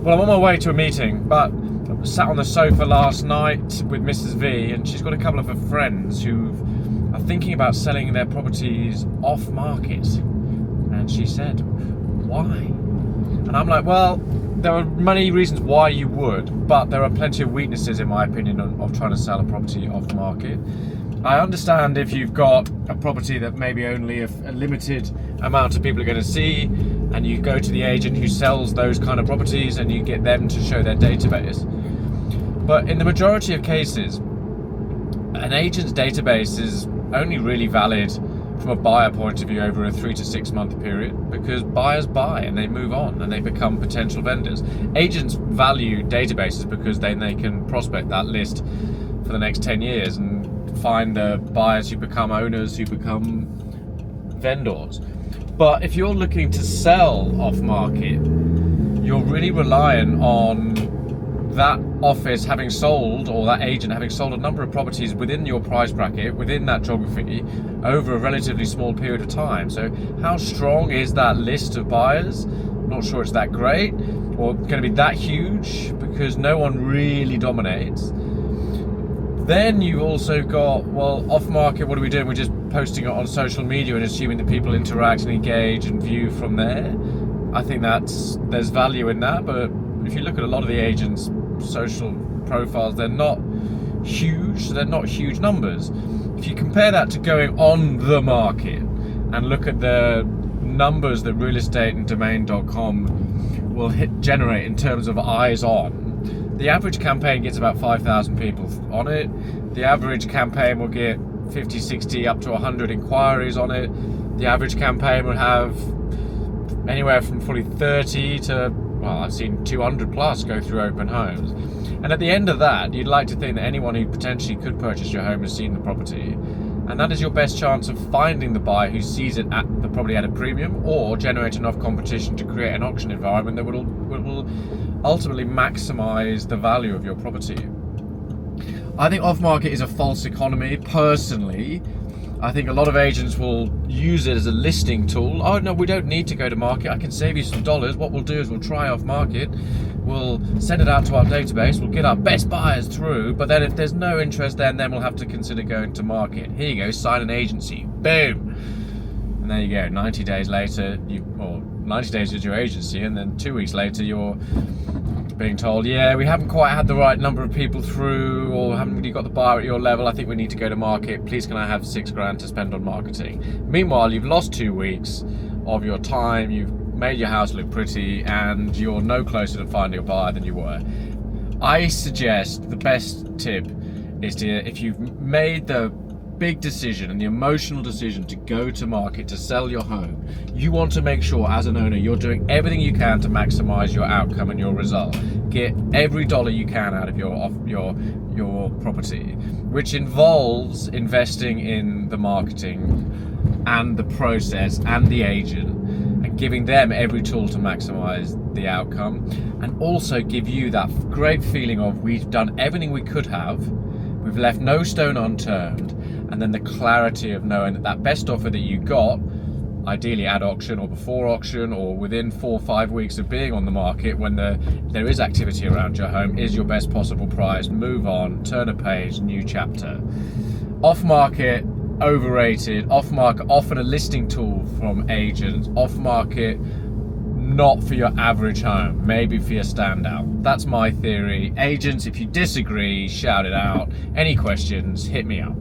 Well, I'm on my way to a meeting, but I sat on the sofa last night with Mrs. V, and she's got a couple of her friends who are thinking about selling their properties off market. And she said, why? And I'm like, well, there are many reasons why you would, but there are plenty of weaknesses, in my opinion, of trying to sell a property off market. I understand if you've got a property that maybe only a limited amount of people are going to see, and you go to the agent who sells those kind of properties and you get them to show their database. But in the majority of cases, an agent's database is only really valid from a buyer point of view over a 3 to 6 month period, because buyers buy and they move on and they become potential vendors. Agents value databases because then they can prospect that list for the next 10 years and find the buyers who become owners, who become vendors. But if you're looking to sell off market, you're really reliant on that office having sold, or that agent having sold a number of properties within your price bracket, within that geography, over a relatively small period of time. So how strong is that list of buyers? I'm not sure it's that great, or going to be that huge, because no one really dominates. Then you've also got, well, off market, what are we doing? We're just posting it on social media and assuming that people interact and engage and view from there. I think there's value in that, but if you look at a lot of the agents' social profiles, they're not huge, so they're not huge numbers. If you compare that to going on the market and look at the numbers that real estate and domain.com will generate in terms of eyes on, the average campaign gets about 5,000 people on it. The average campaign will get 50, 60, up to 100 inquiries on it. The average campaign will have anywhere from probably 30 to, well, I've seen 200 plus go through open homes. And at the end of that, you'd like to think that anyone who potentially could purchase your home has seen the property. And that is your best chance of finding the buyer who sees it at the property at a premium, or generate enough competition to create an auction environment that will ultimately maximize the value of your property. I think off market is a false economy. Personally, I think a lot of agents will use it as a listing tool. Oh no, we don't need to go to market. I can save you some dollars. What we'll do is we'll try off market. We'll send it out to our database. We'll get our best buyers through. But then if there's no interest, then we'll have to consider going to market. Here you go, sign an agency. Boom. And there you go. 90 days later, 90 days is your agency, and then 2 weeks later, you're being told, yeah, we haven't quite had the right number of people through, or haven't really got the buyer at your level. I think we need to go to market. Please, can I have $6,000 to spend on marketing? Meanwhile, you've lost 2 weeks of your time. You've made your house look pretty, and you're no closer to finding a buyer than you were. I suggest the best tip is to, if you've made the big decision and the emotional decision to go to market to sell your home, you want to make sure as an owner you're doing everything you can to maximize your outcome and your result. Get every dollar you can out of your property, which involves investing in the marketing and the process and the agent, and giving them every tool to maximize the outcome, and also give you that great feeling of, we've done everything we could have, we've left no stone unturned. And then the clarity of knowing that best offer that you got, ideally at auction or before auction or within 4 or 5 weeks of being on the market, when there is activity around your home, is your best possible price. Move on, turn a page, new chapter. Off market, overrated. Off market, often a listing tool from agents. Off market, not for your average home, maybe for your standout. That's my theory. Agents, if you disagree, shout it out. Any questions, hit me up.